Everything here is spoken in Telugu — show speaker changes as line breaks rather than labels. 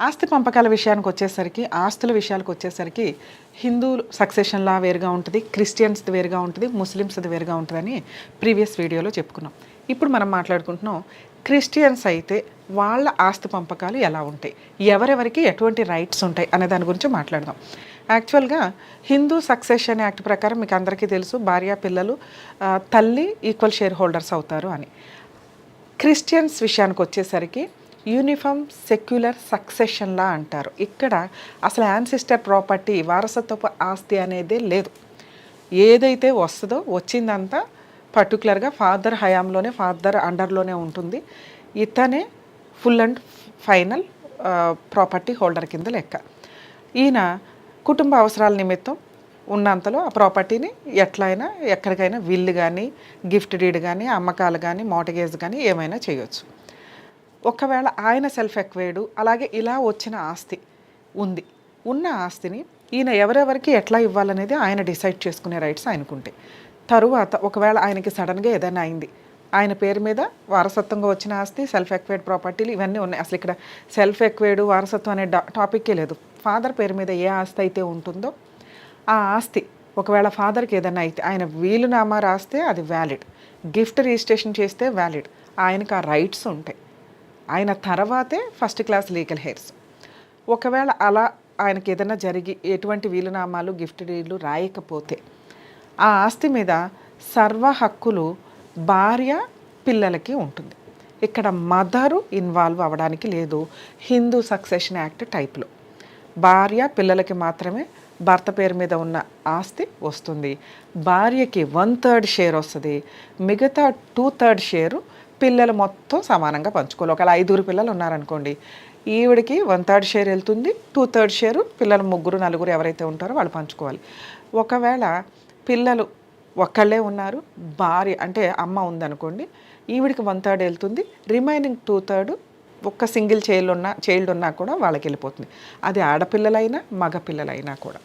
ఆస్తి పంపకాల విషయానికి వచ్చేసరికి, ఆస్తుల విషయాలకు వచ్చేసరికి హిందువులు సక్సెషన్ లా వేరుగా ఉంటుంది, క్రిస్టియన్స్ది వేరుగా ఉంటుంది, ముస్లిమ్స్ది వేరుగా ఉంటుందని ప్రీవియస్ వీడియోలో చెప్పుకున్నాం. ఇప్పుడు మనం మాట్లాడుకుంటున్నాం క్రిస్టియన్స్ అయితే వాళ్ళ ఆస్తి పంపకాలు ఎలా ఉంటాయి, ఎవరెవరికి ఎటువంటి రైట్స్ ఉంటాయి అనే దాని గురించి మాట్లాడదాం. యాక్చువల్గా హిందూ సక్సెషన్ యాక్ట్ ప్రకారం మీకు అందరికీ తెలుసు, భార్య పిల్లలు తల్లి ఈక్వల్ షేర్ హోల్డర్స్ అవుతారు అని. క్రిస్టియన్స్ విషయానికి వచ్చేసరికి యూనిఫామ్ సెక్యులర్ సక్సెషన్ లా అంటారు. ఇక్కడ అసలు యాన్సిస్టర్ ప్రాపర్టీ, వారసత్వపు ఆస్తి అనేదే లేదు. ఏదైతే వస్తుందో వచ్చిందంతా పర్టికులర్గా ఫాదర్ హయాంలోనే, ఫాదర్ అండర్లోనే ఉంటుంది. ఇతనే full and final property holder కింద లెక్క. ఈయన కుటుంబ అవసరాల నిమిత్తం ఉన్నంతలో ఆ ప్రాపర్టీని ఎట్లయినా ఎక్కడికైనా విల్లు కానీ, గిఫ్ట్ డీడ్ కానీ, అమ్మకాలు కానీ, మోర్టగేజ్ కానీ ఏమైనా చేయొచ్చు. ఒకవేళ ఆయన సెల్ఫ్ ఎక్వైర్డు అలాగే ఇలా వచ్చిన ఆస్తి ఉంది, ఉన్న ఆస్తిని ఈయన ఎవరెవరికి ఎట్లా ఇవ్వాలనేది ఆయన డిసైడ్ చేసుకునే రైట్స్ ఆయనకుంటాయి. తరువాత ఒకవేళ ఆయనకి సడన్గా ఏదైనా అయింది, ఆయన పేరు మీద వారసత్వంగా వచ్చిన ఆస్తి, సెల్ఫ్ ఎక్వైర్డ్ ప్రాపర్టీలు ఇవన్నీ ఉన్నాయి. అసలు ఇక్కడ సెల్ఫ్ ఎక్వైర్డు వారసత్వం అనే టాపిక్కే లేదు. ఫాదర్ పేరు మీద ఏ ఆస్తి అయితే ఉంటుందో ఆ ఆస్తి ఒకవేళ ఫాదర్కి ఏదైనా అయితే ఆయన వీలునామా రాస్తే అది వ్యాలిడ్, గిఫ్ట్ రిజిస్ట్రేషన్ చేస్తే వ్యాలిడ్, ఆయనకు ఆ రైట్స్ ఉంటాయి. ఆయన తర్వాతే ఫస్ట్ క్లాస్ లీగల్ హెయిర్స్. ఒకవేళ అలా ఆయనకి ఏదైనా జరిగి ఎటువంటి వీలునామాలు, గిఫ్ట్ డీడ్లు రాయకపోతే ఆ ఆస్తి మీద సర్వ హక్కులు భార్య పిల్లలకి ఉంటుంది. ఇక్కడ మదరు ఇన్వాల్వ్ అవ్వడానికి లేదు. హిందూ సక్సెషన్ యాక్ట్ టైప్లో భార్య పిల్లలకి మాత్రమే భర్త పేరు మీద ఉన్న ఆస్తి వస్తుంది. భార్యకి 1/3 షేర్ వస్తుంది, మిగతా 2/3 షేరు పిల్లలు మొత్తం సమానంగా పంచుకోవాలి. ఒకవేళ 5 పిల్లలు ఉన్నారనుకోండి, ఈవిడికి 1/3 షేర్ వెళ్తుంది, 2/3 షేరు పిల్లలు 3, 4 ఎవరైతే ఉంటారో వాళ్ళు పంచుకోవాలి. ఒకవేళ పిల్లలు ఒక్కళ్ళే ఉన్నారు, భార్య అంటే అమ్మ ఉందనుకోండి, ఈవిడికి 1/3 వెళ్తుంది, రిమైనింగ్ 2/3 ఒక్క సింగిల్ చైల్డ్ ఉన్నా కూడా వాళ్ళకి వెళ్ళిపోతుంది. అది ఆడపిల్లలైనా మగ పిల్లలైనా కూడా.